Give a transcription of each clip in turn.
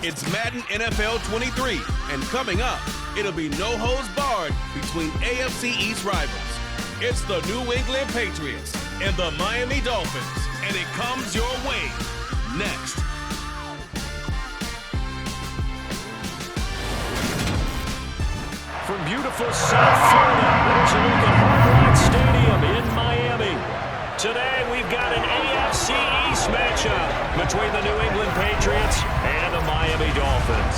It's Madden NFL 23, and coming up, it'll be no holds barred between AFC East rivals. It's the New England Patriots and the Miami Dolphins, and it comes your way next. From beautiful South Florida, there's a look at Hard Rock Stadium in Miami. Today, we've got an AFC East matchup between the New England Patriots and the Miami Dolphins.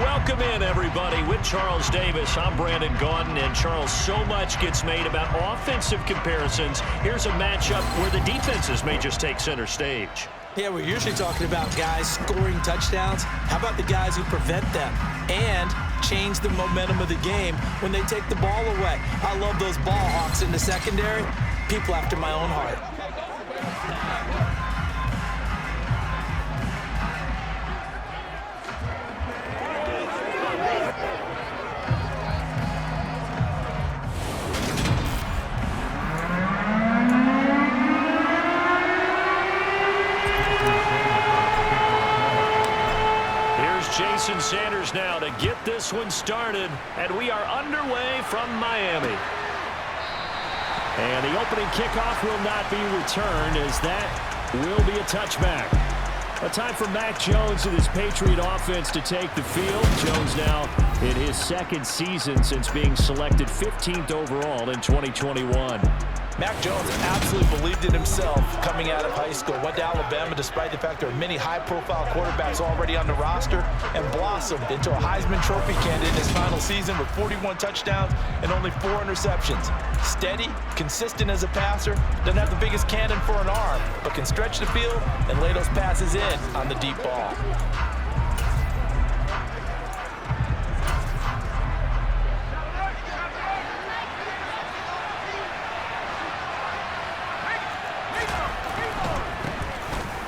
Welcome in, everybody. With Charles Davis, I'm Brandon Gaudin, and Charles, so much gets made about offensive comparisons. Here's a matchup where the defenses may just take center stage. Yeah, we're usually talking about guys scoring touchdowns. How about the guys who prevent them and change the momentum of the game when they take the ball away? I love those ball hawks in the secondary. People after my own heart. Jason Sanders now to get this one started, and we are underway from Miami. And the opening kickoff will not be returned, as that will be a touchback. A time for Mac Jones and his Patriot offense to take the field. Jones now in his second season since being selected 15th overall in 2021. Mac Jones absolutely believed in himself coming out of high school. Went to Alabama despite the fact there are many high-profile quarterbacks already on the roster, and blossomed into a Heisman Trophy candidate in his final season with 41 touchdowns and only 4 interceptions. Steady, consistent as a passer, doesn't have the biggest cannon for an arm, but can stretch the field and lay those passes in on the deep ball.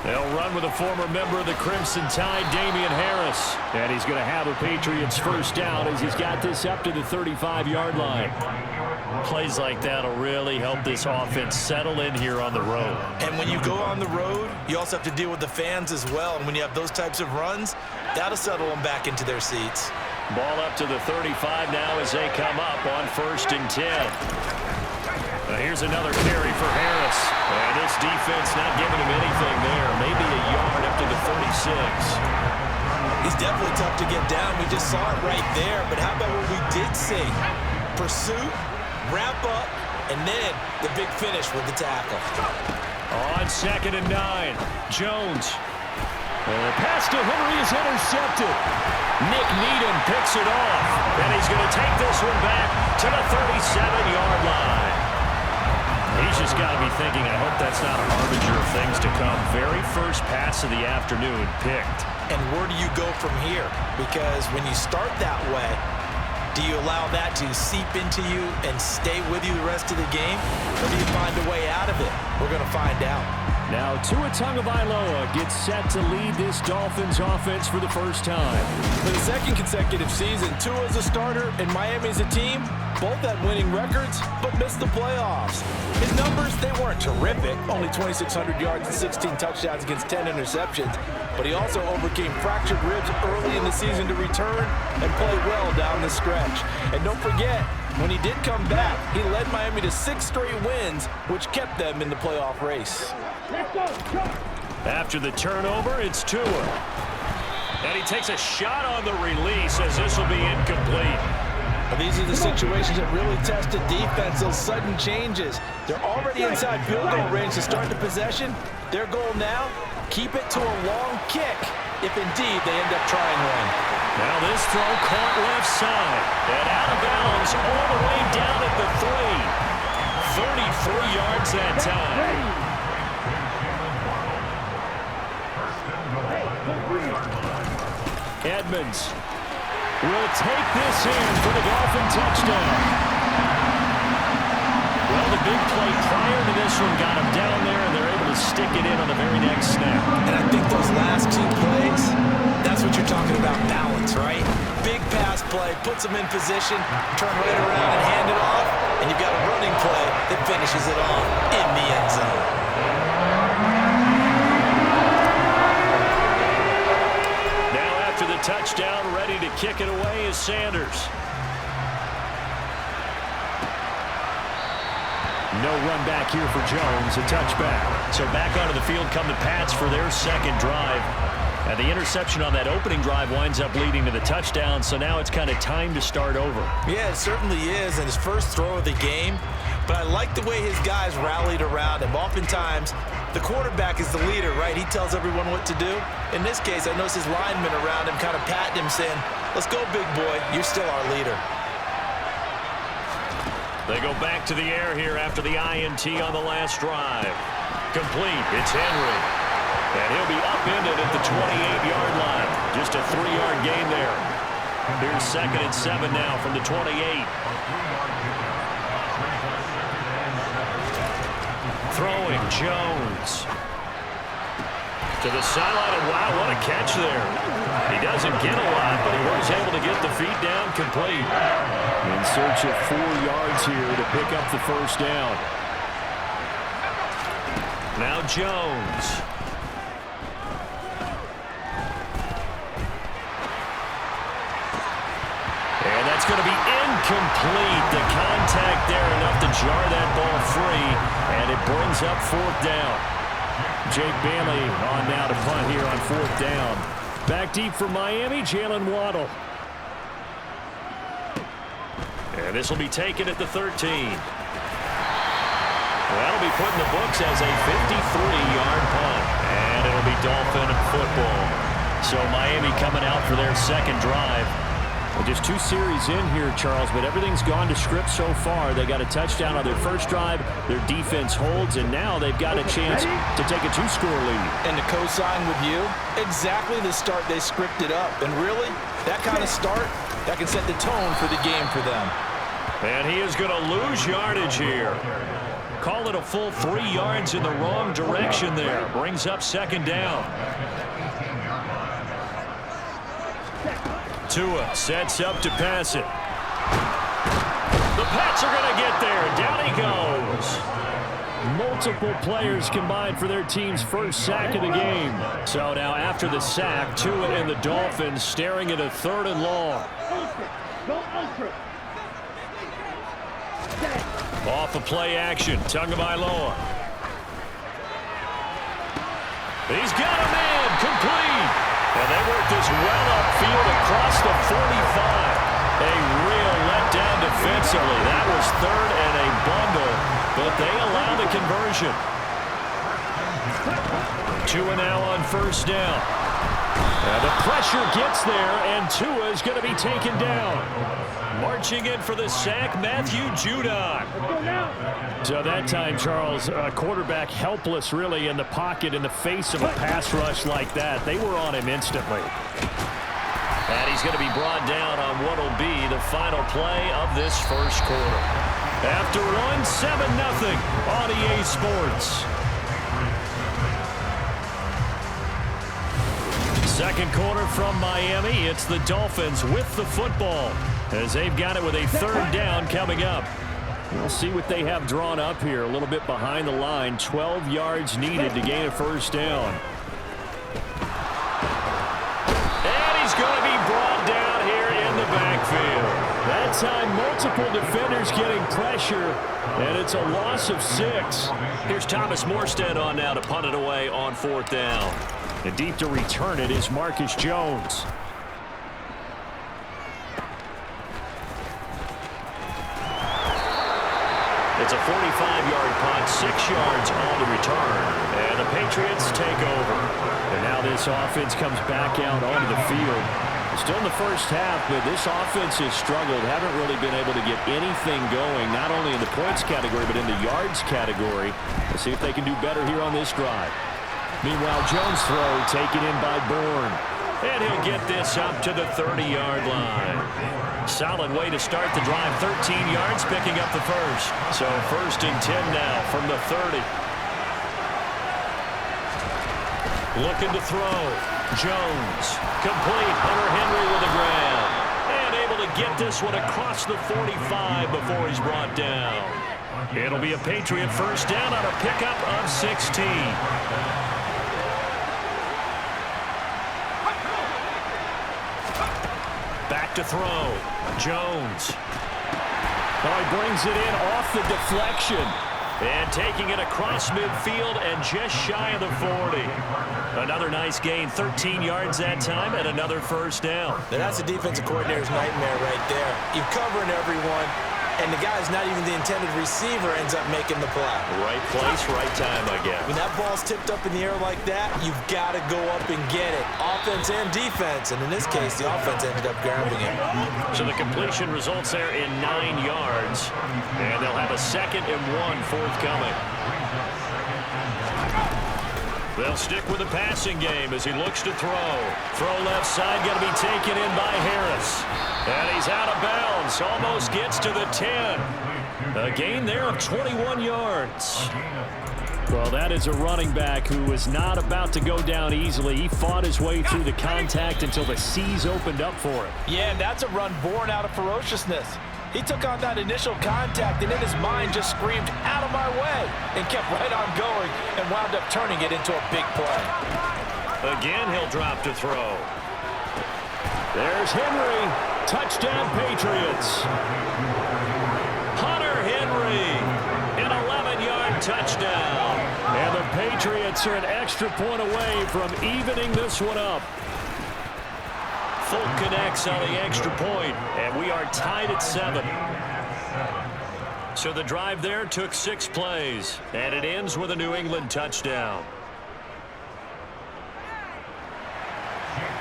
They'll run with a former member of the Crimson Tide, Damian Harris. And he's going to have a Patriots first down as he's got this up to the 35-yard line. Plays like that will really help this offense settle in here on the road. And when you go on the road, you also have to deal with the fans as well. And when you have those types of runs, that'll settle them back into their seats. Ball up to the 35 now as they come up on 1st and 10. Here's another carry for Harris. And this defense not giving him anything there. Maybe a yard up to the 36. He's definitely tough to get down. We just saw it right there. But how about what we did see? Pursuit, wrap up, and then the big finish with the tackle. On 2nd and 9, Jones. The pass to Henry is intercepted. Nick Needham picks it off. And he's going to take this one back to the 37-yard line. He's just got to be thinking, I hope that's not a harbinger of things to come. Very first pass of the afternoon picked. And where do you go from here? Because when you start that way, do you allow that to seep into you and stay with you the rest of the game? Or do you find a way out of it? We're going to find out. Now Tua Tagovailoa gets set to lead this Dolphins offense for the first time. For the second consecutive season, Tua's a starter and Miami's a team. Both had winning records, but missed the playoffs. His numbers, they weren't terrific. Only 2,600 yards and 16 touchdowns against 10 interceptions. But he also overcame fractured ribs early in the season to return and play well down the stretch. And don't forget, when he did come back, he led Miami to 6 straight wins, which kept them in the playoff race. After the turnover, it's Tua. And he takes a shot on the release as this will be incomplete. Well, these are the situations that really test a defense, those sudden changes. They're already inside field goal range to start the possession. Their goal now, keep it to a long kick, if indeed they end up trying one. Now this throw caught left side. And out of bounds all the way down at the 3. 33 yards that time. Edmonds will take this in for the Dolphin touchdown. Well, the big play prior to this one got him down there, and they're able to stick it in on the very next snap. And I think those last 2 plays, that's what what you're talking about, balance, right? Big pass play, puts them in position, turn right around and hand it off, and you've got a running play that finishes it off in the end zone. Now after the touchdown, ready to kick it away is Sanders. No run back here for Jones, a touchback. So back onto the field come the Pats for their second drive. And the interception on that opening drive winds up leading to the touchdown, so now it's kind of time to start over. Yeah, it certainly is, and his first throw of the game. But I like the way his guys rallied around him. Oftentimes, the quarterback is the leader, right? He tells everyone what to do. In this case, I noticed his linemen around him kind of patting him, saying, "Let's go, big boy. You're still our leader." They go back to the air here after the INT on the last drive. Complete. It's Henry. And he'll be upended at the 28-yard line. Just a 3-yard gain there. Here's 2nd and 7 now from the 28. Throwing Jones. To the sideline, and wow, what a catch there. He doesn't get a lot, but he was able to get the feet down complete. In search of 4 yards here to pick up the first down. Now Jones. And that's going to be incomplete. The contact there enough to jar that ball free, and it brings up 4th down. Jake Bailey on now to punt here on 4th down. Back deep for Miami, Jalen Waddle. And this will be taken at the 13. That'll be put in the books as a 53-yard punt. And it'll be Dolphin football. So Miami coming out for their second drive. Well, just 2 series in here, Charles, but everything's gone to script so far. They got a touchdown on their first drive. Their defense holds, and now they've got a chance to take a 2-score lead. And to co-sign with you, exactly the start they scripted up. And really, that kind of start, that can set the tone for the game for them. And he is going to lose yardage here. Call it a full 3 yards in the wrong direction there. Brings up 2nd down. Tua sets up to pass it. The Pats are going to get there. Down he goes. Multiple players combined for their team's first sack of the game. So now after the sack, Tua and the Dolphins staring at a 3rd and long. Off of play action, Tagovailoa. He's got him in, complete. And they work this well upfield across the 45. A real letdown defensively. That was 3rd and a bundle, but they allow the conversion. Tua now on 1st down. And the pressure gets there, and Tua is going to be taken down. Marching in for the sack, Matthew Judon. So that time, Charles, quarterback helpless really in the pocket in the face of a pass rush like that. They were on him instantly. And he's going to be brought down on what will be the final play of this first quarter. After one, 7-0 on EA Sports. Second quarter from Miami. It's the Dolphins with the football as they've got it with a 3rd down coming up. We'll see what they have drawn up here. A little bit behind the line. 12 yards needed to gain a 1st down. And he's going to be brought down here in the backfield. That time, multiple defenders getting pressure, and it's a loss of 6. Here's Thomas Morstead on now to punt it away on 4th down. And deep to return it is Marcus Jones. It's a 45-yard punt, 6 yards on the return. And the Patriots take over. And now this offense comes back out onto the field. Still in the first half, but this offense has struggled. Haven't really been able to get anything going, not only in the points category, but in the yards category. Let's see if they can do better here on this drive. Meanwhile, Jones' throw taken in by Bourne. And he'll get this up to the 30-yard line. Solid way to start the drive. 13 yards, picking up the first. So 1st and 10 now from the 30. Looking to throw. Jones. Complete. Hunter Henry with a grab. And able to get this one across the 45 before he's brought down. It'll be a Patriot first down on a pickup of 16. Back to throw. Jones. Oh, he brings it in off the deflection. And taking it across midfield and just shy of the 40. Another nice gain, 13 yards that time, and another first down. Now that's a defensive coordinator's nightmare right there. You're covering everyone, and the guy's not even the intended receiver ends up making the play. Right place, right time, I guess. When that ball's tipped up in the air like that, you've got to go up and get it. Offense and defense, and in this case, the offense ended up grabbing it. So the completion results there in 9 yards, and they'll have a 2nd and 1 forthcoming. They'll stick with the passing game as he looks to throw. Throw left side, going to be taken in by Harris. And he's out of bounds, almost gets to the 10. A gain there of 21 yards. Well, that is a running back who was not about to go down easily. He fought his way through the contact until the seas opened up for him. Yeah, and that's a run born out of ferociousness. He took on that initial contact and in his mind just screamed, "Out of my way," and kept right on going and wound up turning it into a big play. Again, he'll drop to throw. There's Henry. Touchdown, Patriots. Hunter Henry, an 11-yard touchdown. And the Patriots are an extra point away from evening this one up. Folk connects on the extra point, and we are tied at 7. So the drive there took 6 plays, and it ends with a New England touchdown.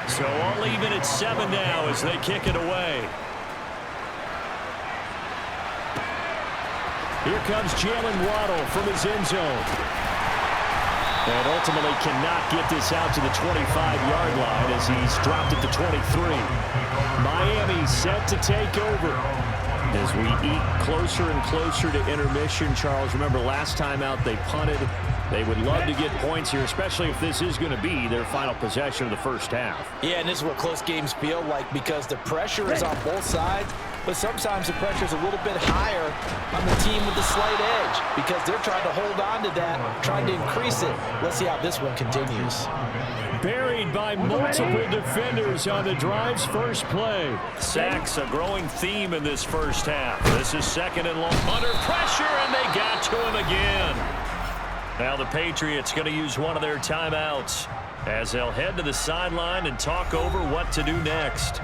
So all even at 7 now as they kick it away. Here comes Jalen Waddle from his end zone. And ultimately cannot get this out to the 25-yard line as he's dropped at the 23. Miami set to take over. As we eat closer and closer to intermission, Charles, remember last time out they punted. They would love to get points here, especially if this is going to be their final possession of the first half. Yeah, and this is what close games feel like because the pressure is on both sides, but sometimes the pressure is a little bit higher on the team with the slight edge because they're trying to hold on to that, trying to increase it. Let's see how this one continues. Buried by multiple defenders on the drive's first play. Sacks, a growing theme in this first half. This is 2nd and long. Under pressure, and they got to him again. Now the Patriots going to use one of their timeouts as they'll head to the sideline and talk over what to do next.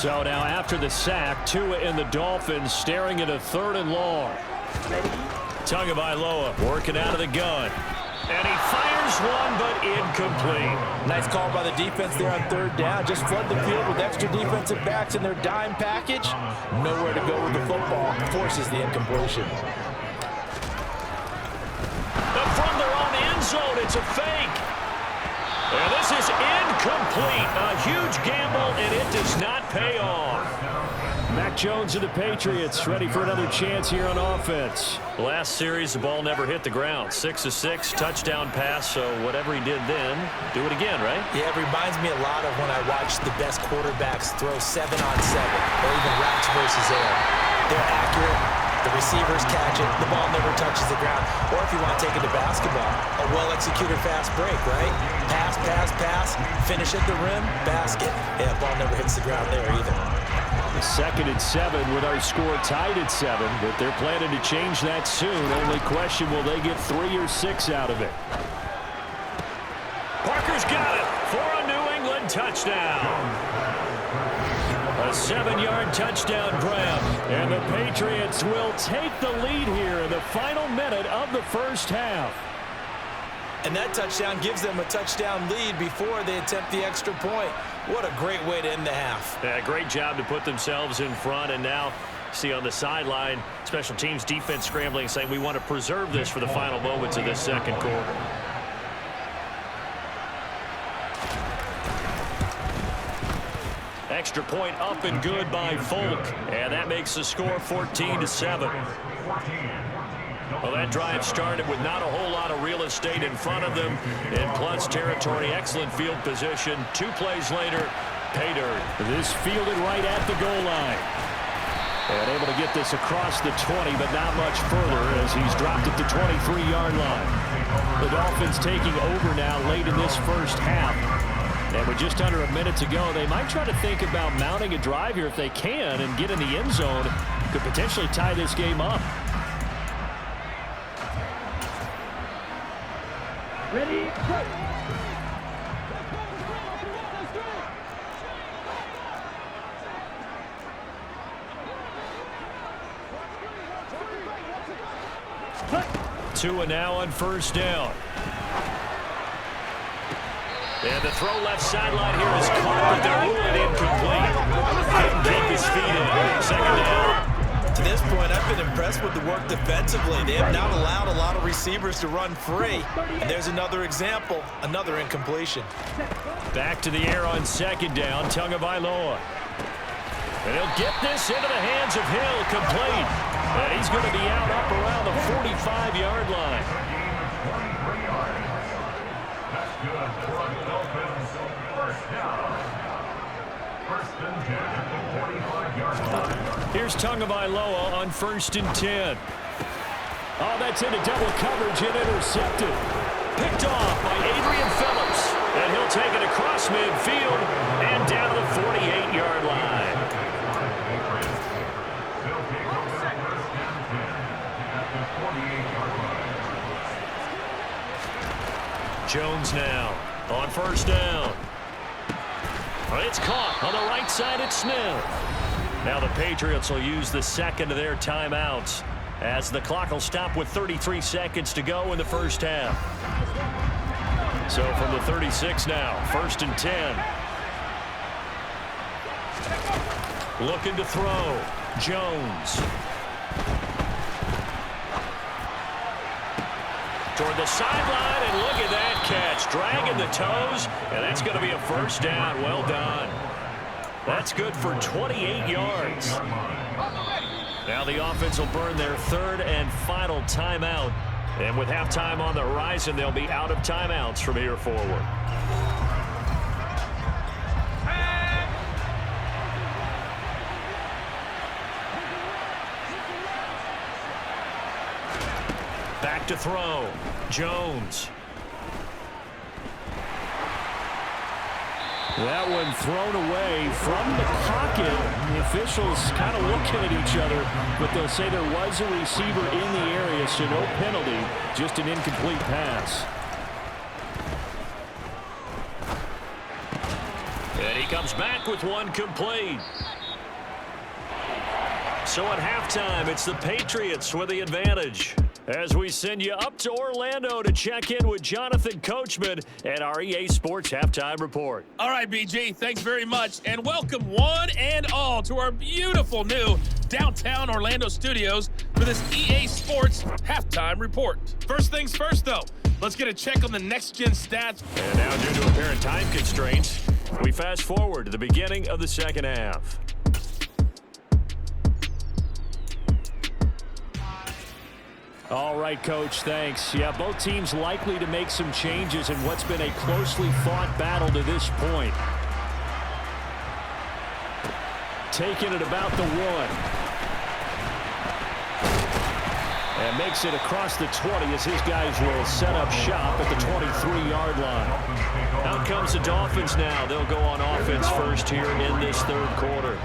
So now after the sack, Tua and the Dolphins staring at a 3rd and long. Tagovailoa working out of the gun. And he fires one, but incomplete. Nice call by the defense there on 3rd down. Just flood the field with extra defensive backs in their dime package. Nowhere to go with the football. Forces the incompletion. But from their own end zone, it's a fake. And this is incomplete. A huge gamble, and it does not pay off. Mac Jones and the Patriots ready for another chance here on offense. Last series, the ball never hit the ground. 6 of 6, touchdown pass, so whatever he did then, do it again, right? Yeah, it reminds me a lot of when I watched the best quarterbacks throw 7-on-7 or even routes versus air. They're accurate. The receivers catch it. The ball never touches the ground. Or if you want to take it to basketball, a well-executed fast break, right? Pass, pass, pass, finish at the rim, basket. Yeah, the ball never hits the ground there either. 2nd and 7 with our score tied at 7, but they're planning to change that soon. Only question, will they get 3 or 6 out of it? Parker's got it for a New England touchdown. A 7-yard touchdown grab, and the Patriots will take the lead here in the final minute of the first half. And that touchdown gives them a touchdown lead before they attempt the extra point. What a great way to end the half. Yeah, great job to put themselves in front, and now see on the sideline, special teams defense scrambling, saying we want to preserve this for the final moments of this second quarter. Extra point up and good by Folk, and that makes the score 14-7. Well, that drive started with not a whole lot of real estate in front of them. In plus territory, excellent field position. 2 plays later, pay dirt. This fielded right at the goal line. And able to get this across the 20, but not much further as he's dropped at the 23-yard line. The Dolphins taking over now late in this first half. And with just under a minute to go, they might try to think about mounting a drive here if they can and get in the end zone. Could potentially tie this game up. Ready, go! Tua now on first down. And the throw left sideline here is caught, but they're ruling it incomplete. Couldn't keep his feet in. Second down. To this point, I've been impressed with the work defensively. They have not allowed a lot of receivers to run free. And there's another example, another incompletion. Back to the air on second down, Tagovailoa. And he'll get this into the hands of Hill, complete. And he's going to be out up around the 45-yard line. Here's Tagovailoa on 1st and 10. Oh, that's into double coverage and intercepted. Picked off by Adrian Phillips. And he'll take it across midfield and down to the 48-yard line. Jones now on first down. It's caught on the right side at Smith. Now the Patriots will use the second of their timeouts as the clock will stop with 33 seconds to go in the first half. So from the 36 now, 1st and 10. Looking to throw. Jones. Toward the sideline, and look at that catch. Dragging the toes, and that's going to be a first down. Well done. That's good for 28 yards. Now the offense will burn their 3rd and final timeout. And with halftime on the horizon, they'll be out of timeouts from here forward. Back to throw. Jones. That one thrown away from the pocket. The officials kind of looking at each other, but they'll say there was a receiver in the area, so no penalty, just an incomplete pass. And he comes back with one complete. So at halftime, it's the Patriots with the advantage. As we send you up to Orlando to check in with Jonathan Coachman at our EA Sports Halftime Report. All right, BG, thanks very much. And welcome one and all to our beautiful new downtown Orlando studios for this EA Sports Halftime Report. First things first, though, let's get a check on the next-gen stats. And now, due to apparent time constraints, we fast forward to the beginning of the second half. All right, Coach, thanks. Yeah, both teams likely to make some changes in what's been a closely fought battle to this point. Taking it about the 1. And makes it across the 20 as his guys will set up shop at the 23-yard line. Out comes the Dolphins now. They'll go on offense first here in this 3rd quarter.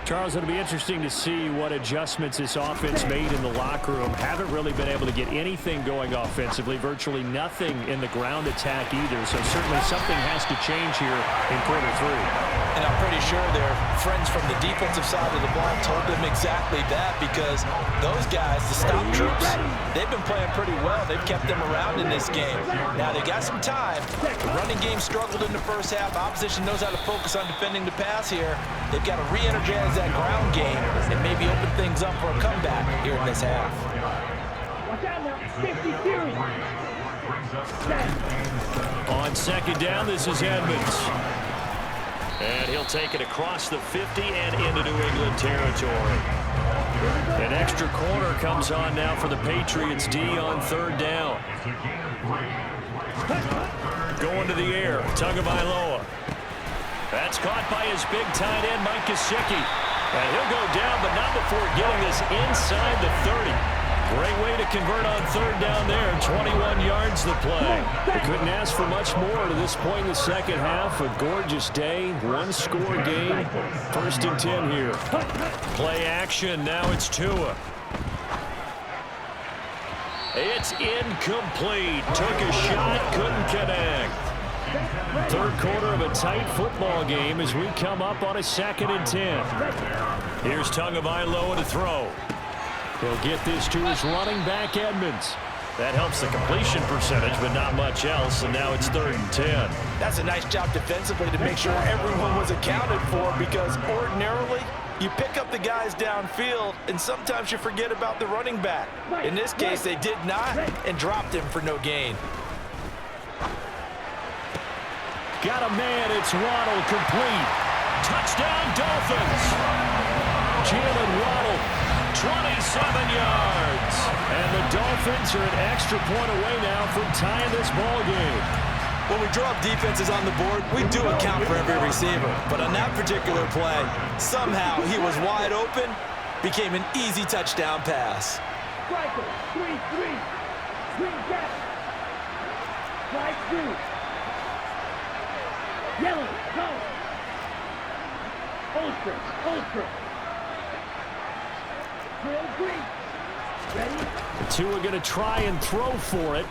Charles, it'll be interesting to see what adjustments this offense made in the locker room. Haven't really been able to get anything going offensively, virtually nothing in the ground attack either. So certainly something has to change here in quarter 3. And I'm pretty sure their friends from the defensive side of the ball told them exactly that, because those guys, the stop troops, they've been playing pretty well. They've kept them around in this game. Now they got some time. The running game struggled in the first half. Opposition knows how to focus on defending the pass here. They've got to re-energize that ground game and maybe open things up for a comeback here in this half. On second down, this is Edmonds. And he'll take it across the 50 and into New England territory. An extra corner comes on now for the Patriots D on third down. Going to the air, Tagovailoa. That's caught by his big tight end, Mike Gesicki. And he'll go down, but not before getting this inside the 30. Great way to convert on third down there. 21 yards the play. They couldn't ask for much more to this point in the second half. A gorgeous day, one-score game. 1st and 10 here. Play action. Now it's Tua. It's incomplete. Took a shot, couldn't connect. Third quarter of a tight football game as we come up on a 2nd and 10. Here's Tagovailoa to throw. He'll get this to his running back, Edmonds. That helps the completion percentage, but not much else, and now it's 3rd and 10. That's a nice job defensively to make sure everyone was accounted for, because ordinarily you pick up the guys downfield, and sometimes you forget about the running back. In this case, they did not and dropped him for no gain. Got a man, it's Waddle, complete. Touchdown, Dolphins. Jalen Waddle, 27 yards. And the Dolphins are an extra point away now from tying this ball game. When we draw up defenses on the board, we do account for every receiver. But on that particular play, somehow he was wide open, became an easy touchdown pass. Striker, 3-3. Swing gap. Strike 2. Yellow, go. Ultra. Drill green. Ready? The two are going to try and throw for it.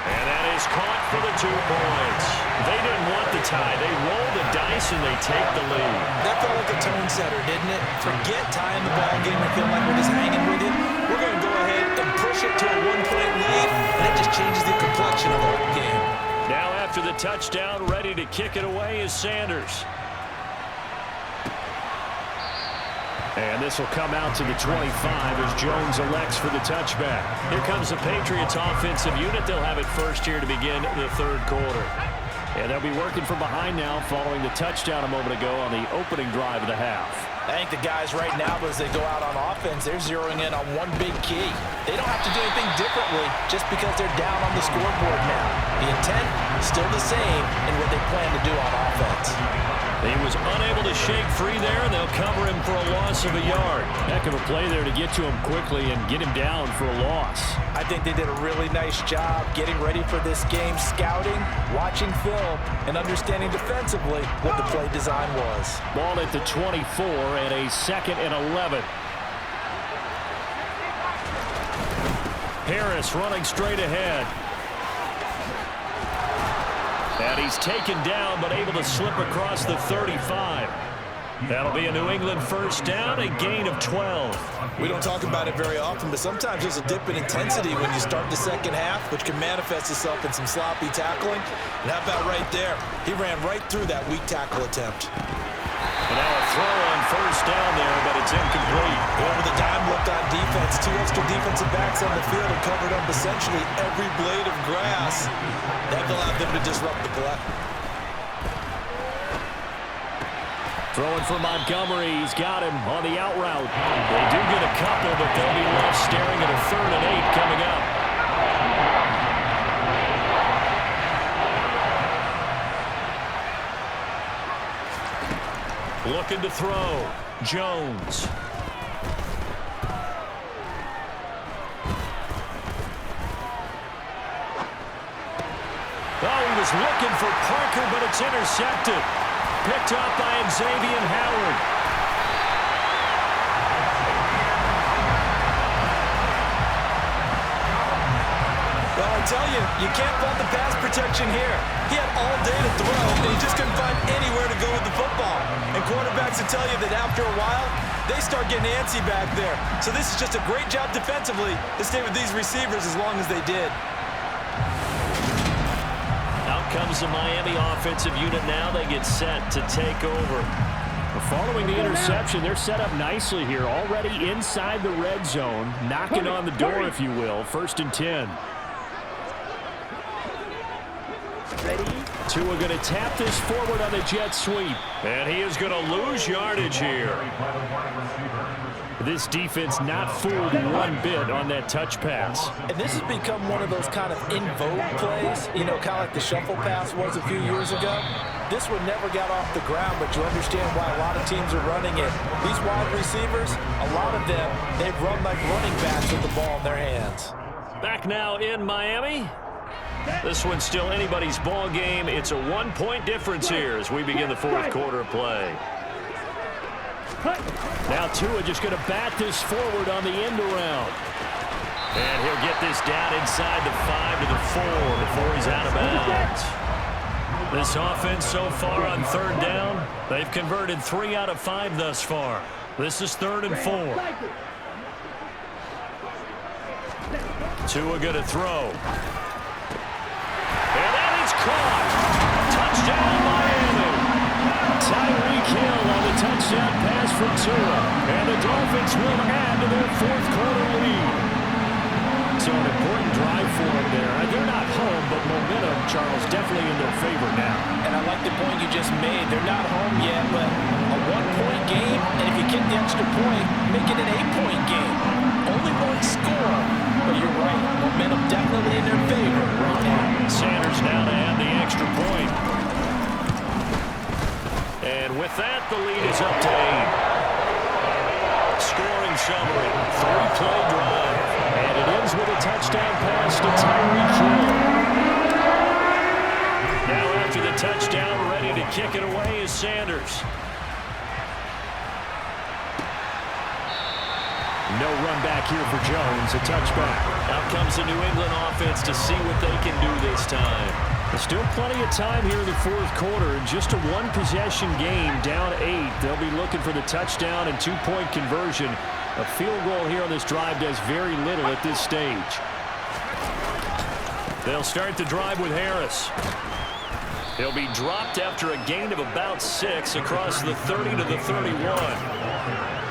And that is caught for the 2 points. They didn't want the tie. They roll the dice and they take the lead. That felt like a tone setter, didn't it? Forget tying the ball game and feel like we're just hanging with it. We're going to go ahead and push it to a 1-point lead, and that just changes the complexion of the whole game. Now after the touchdown, ready to kick it away is Sanders. And this will come out to the 25 as Jones elects for the touchback. Here comes the Patriots offensive unit. They'll have it first here to begin the 3rd quarter. And they'll be working from behind now following the touchdown a moment ago on the opening drive of the half. I think the guys right now, as they go out on offense, they're zeroing in on one big key. They don't have to do anything differently just because they're down on the scoreboard now. The intent is still the same in what they plan to do on offense. He was unable to shake free there, and they'll cover him for a loss of a yard. Heck of a play there to get to him quickly and get him down for a loss. I think they did a really nice job getting ready for this game, scouting, watching film, and understanding defensively what the play design was. Ball at the 24 and a 2nd and 11. Harris running straight ahead. And he's taken down, but able to slip across the 35. That'll be a New England first down, a gain of 12. We don't talk about it very often, but sometimes there's a dip in intensity when you start the second half, which can manifest itself in some sloppy tackling. And how about right there? He ran right through that weak tackle attempt. And now a throw on first down there, but it's incomplete. Over the dime looked on defense. 2 extra defensive backs on the field and covered up essentially every blade of grass. That allowed them to disrupt the play. Throwing for Montgomery. He's got him on the out route. They do get a couple, but they'll be left staring at a 3rd and 8 coming up. Looking to throw. Jones. Oh, he was looking for Parker, but it's intercepted. Picked up by Xavier Howard. Well, I tell you, you can't fault the pass protection here. He had all day to throw, and he just couldn't find anywhere to go with the football. And quarterbacks will tell you that after a while, they start getting antsy back there. So this is just a great job defensively to stay with these receivers as long as they did. Out comes the Miami offensive unit now. They get set to take over. Following the interception, they're set up nicely here. Already inside the red zone. Knocking on the door, if you will. 1st and 10. Ready? Tua going to tap this forward on the jet sweep. And he is going to lose yardage here. This defense not fooled one bit on that touch pass. And this has become one of those kind of in vogue plays, you know, kind of like the shuffle pass was a few years ago. This one never got off the ground, but you understand why a lot of teams are running it. These wide receivers, a lot of them, they've run like running backs with the ball in their hands. Back now in Miami. This one's still anybody's ball game. It's a 1-point difference here as we begin the fourth quarter of play. Now Tua just going to bat this forward on the end around. And he'll get this down inside the 5 to the 4 before he's out of bounds. This offense so far on third down, they've converted 3 out of 5 thus far. This is 3rd and 4. Tua going to throw. And that is caught. Touchdown, Miami. Tyreek Hill on the touchdown pass from Tua. And the Dolphins will add to their fourth quarter lead. So an important drive for them there. They're not home, but momentum, Charles, definitely in their favor now. And I like the point you just made. They're not home yet, but a 1-point game, and if you kick the extra point, make it an 8-point game. Only one score, but you're right. Momentum definitely in their favor right now. Sanders now to add the extra point. And with that, the lead is up to 8. Scoring summary, 3-play drive. And it ends with a touchdown pass to Tyreek Hill. Now after the touchdown, ready to kick it away is Sanders. No run back here for Jones, a touchback. Out comes the New England offense to see what they can do this time. There's still plenty of time here in the fourth quarter. Just a one-possession game, down 8. They'll be looking for the touchdown and 2-point conversion. A field goal here on this drive does very little at this stage. They'll start the drive with Harris. He'll be dropped after a gain of about 6 across the 30 to the 31.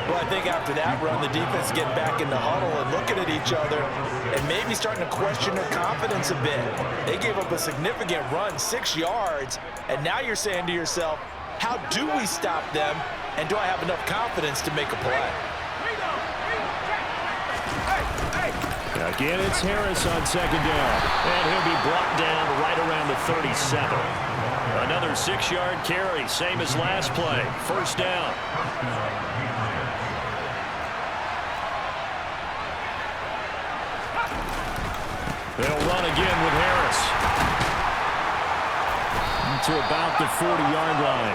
Well, I think after that run, the defense getting back in the huddle and looking at each other and maybe starting to question their confidence a bit. They gave up a significant run, 6 yards, and now you're saying to yourself, how do we stop them, and do I have enough confidence to make a play? Again, it's Harris on second down, and he'll be brought down right around the 37. Another 6-yard carry, same as last play. First down. They'll run again with Harris. To about the 40-yard line.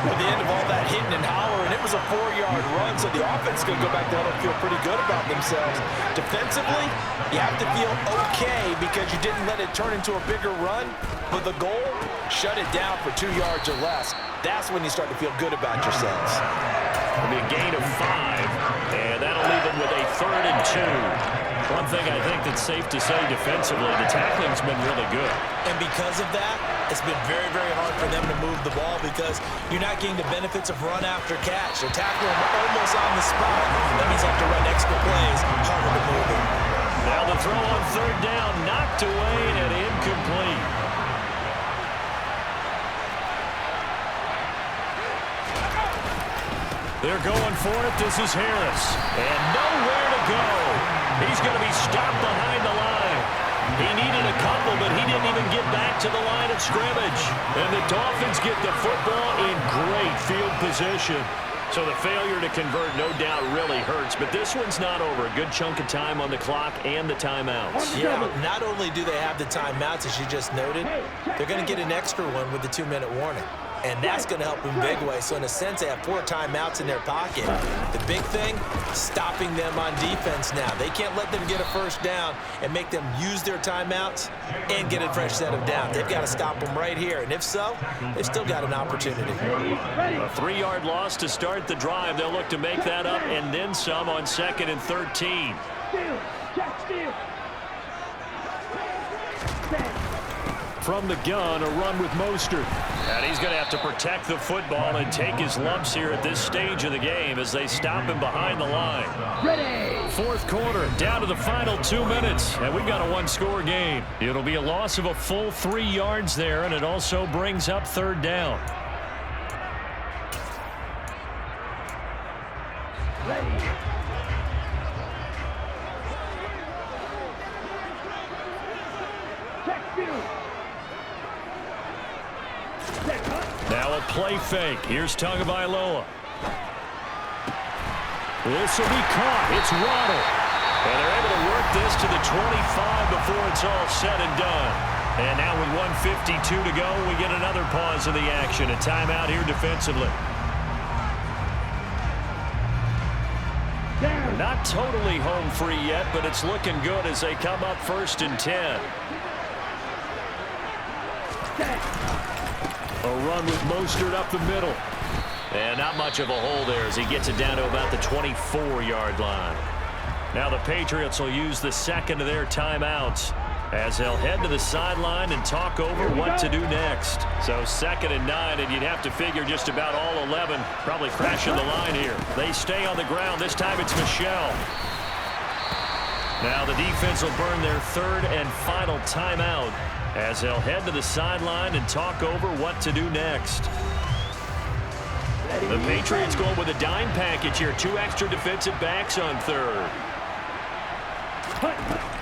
At the end of all that hitting and hollering, it was a 4-yard run, so the offense could go back there and feel pretty good about themselves. Defensively, you have to feel okay because you didn't let it turn into a bigger run, but the goal, shut it down for 2 yards or less. That's when you start to feel good about yourselves. It'll be a gain of 5, and that'll leave them with a 3rd and 2. One thing I think that's safe to say defensively, the tackling's been really good. And because of that, it's been very, very hard for them to move the ball because you're not getting the benefits of run after catch. They're tackling them almost on the spot. That means you have to run extra plays, harder to move it. Now the throw on third down, knocked away and incomplete. They're going for it. This is Harris. And nowhere to go. He's going to be stopped behind the line. He needed a couple, but he didn't even get back to the line of scrimmage. And the Dolphins get the football in great field position. So the failure to convert, no doubt, really hurts. But this one's not over. A good chunk of time on the clock and the timeouts. Yeah, not only do they have the timeouts, as you just noted, they're going to get an extra one with the 2-minute warning. And that's going to help in big way. So in a sense, they have 4 timeouts in their pocket. The big thing, stopping them on defense now. They can't let them get a first down and make them use their timeouts and get a fresh set of downs. They've got to stop them right here. And if so, they've still got an opportunity. A 3-yard loss to start the drive. They'll look to make that up and then some on 2nd and 13. From the gun, a run with Mostert. And he's going to have to protect the football and take his lumps here at this stage of the game as they stop him behind the line. fourth quarter, down to the final 2 minutes, and we've got a one-score game. It'll be a loss of a full 3 yards there, and it also brings up third down. Ready. Check two. Check up. Now a play fake. Here's Tagovailoa. This will be caught. It's Waddle. And they're able to work this to the 25 before it's all said and done. And now with 1:52 to go, we get another pause of the action. A timeout here defensively. Down. Not totally home free yet, but it's looking good as they come up 1st and 10. A run with Mostert up the middle. And not much of a hole there as he gets it down to about the 24-yard line. Now the Patriots will use the second of their timeouts as they'll head to the sideline and talk over what to do next. So 2nd and 9, and you'd have to figure just about all 11 probably crashing the line here. They stay on the ground. This time it's Michel. Now the defense will burn their 3rd and final timeout as they'll head to the sideline and talk over what to do next. The Patriots going with a dime package here. 2 extra defensive backs on 3rd.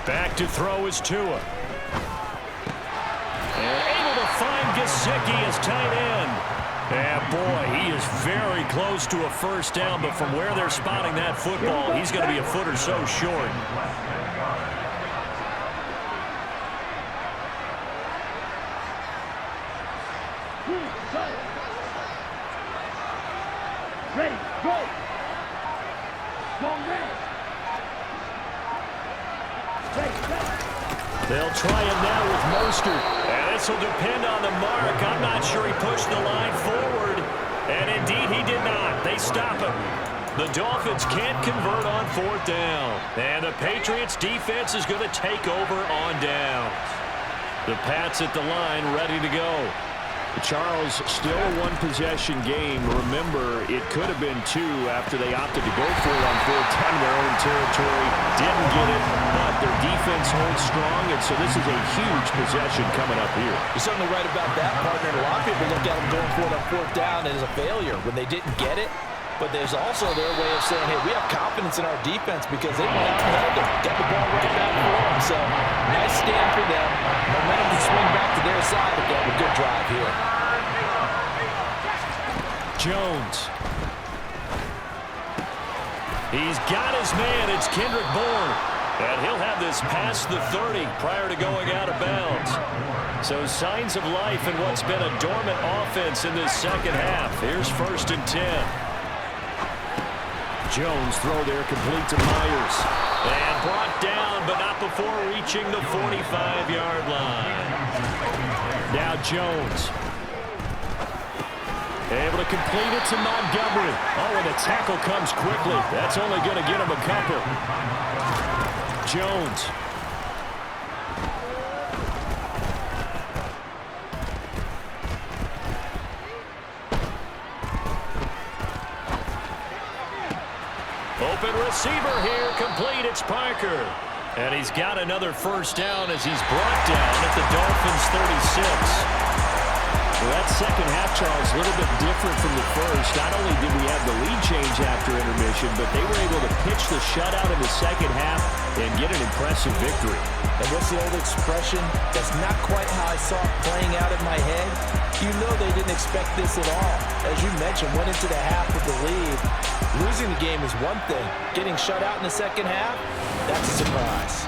Back to throw is Tua. And able to find Gesicki as tight end. And boy, he is very close to a first down, but from where they're spotting that football, he's going to be a foot or so short. Ready, go! Go red! They'll try it now with Mostert. And this will depend on the mark. I'm not sure he pushed the line forward. And indeed he did not. They stop him. The Dolphins can't convert on 4th down. And the Patriots defense is going to take over on downs. The Pats at the line ready to go. Charles, still a one-possession game. Remember, it could have been 2 after they opted to go for it on 4th down in their own territory. Didn't get it, but their defense holds strong, and so this is a huge possession coming up here. You're certainly right about that, partner. A lot of people look at them going for it on 4th down as a failure when they didn't get it. But there's also their way of saying, hey, we have confidence in our defense because they went out and held them, got the ball right back for them. So nice stand for them. Momentum to swing back to their side, but they have a good drive here. Jones. He's got his man. It's Kendrick Bourne. And he'll have this past the 30 prior to going out of bounds. So signs of life in what's been a dormant offense in this second half. Here's 1st and 10. Jones throw there complete to Myers. And brought down, but not before reaching the 45-yard line. Now Jones. Able to complete it to Montgomery. Oh, and the tackle comes quickly. That's only going to get him a couple. Jones. Open receiver here, complete, it's Parker. And he's got another first down as he's brought down at the Dolphins' 36. Well, that second half, Charles, a little bit different from the first. Not only did we have the lead change after intermission, but they were able to pitch the shutout in the second half and get an impressive victory. And what's the old expression? That's not quite how I saw it playing out in my head. You know they didn't expect this at all. As you mentioned, went into the half with the lead. Losing the game is one thing. Getting shut out in the second half, that's a surprise.